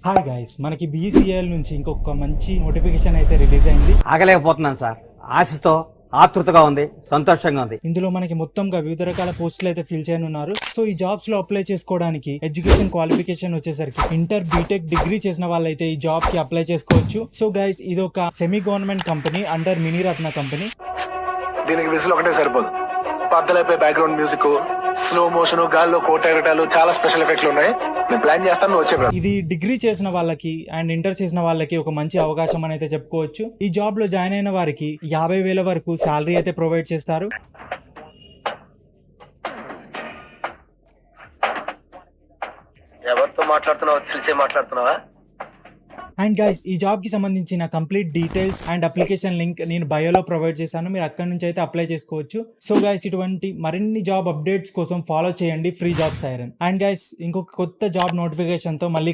Hi guys, మనకి BCL నుంచి ఇంకొక మంచి నోటిఫికేషన్ అయితే రిలీజ్ అయింది. ఆగలేకపోతున్నాను సార్. ఆశతో ఆతృతగా ఉంది, సంతోషంగా ఉంది. ఇందులో మనకి మొత్తంగా వివిధ రకాల పోస్టులు అయితే ఫిల్ చేయనున్నారు. సో ఈ జాబ్స్ లో అప్లై చేసుకోవడానికి ఎడ్యుకేషన్ క్వాలిఫికేషన్ వచ్చేసరికి ఇంటర్ బీటెక్ డిగ్రీ చేసిన వాళ్ళైతే ఈ జాబ్ కి అప్లై చేసుకోవచ్చు. సో గైస్, ఇది ఒక semi government company under Miniratna company. దీనికి విజిల్ ఒకటే సరిపోదు. పద్దలైపోయి బ్యాక్గ్రౌండ్ మ్యూజిక్, స్లో మోషన్, గాల్లో కోటెగటాలు, చాలా స్పెషల్ ఎఫెక్ట్లు ఉన్నాయి. నేను ప్లాన్ చేస్తాను, నువ్వు వచ్చే. ఇది డిగ్రీ చేసిన వాళ్ళకి అండ్ ఇంటర్ చేసిన వాళ్ళకి ఒక మంచి అవకాశం అని అయితే చెప్పుకోవచ్చు. ఈ జాబ్ లో జాయిన్ అయిన వారికి 50,000 వరకు శాలరీ అయితే ప్రొవైడ్ చేస్తారు. ఎవరితో మాట్లాడుతున్నావో తెలిసే మాట్లాడుతున్నావా? అండ్ గైస్, ఈ జాబ్ కి సంబంధించిన complete details and application link నేను బయోలో ప్రొవైడ్ చేశాను. మీరు అక్కడ నుంచి అయితే అప్లై చేసుకోవచ్చు. సో గైస్, ఇటువంటి మరిన్ని జాబ్ అప్డేట్స్ కోసం ఫాలో చేయండి free job siren. And guys, ఇంకొక కొత్త జాబ్ నోటిఫికేషన్ తో మళ్ళీ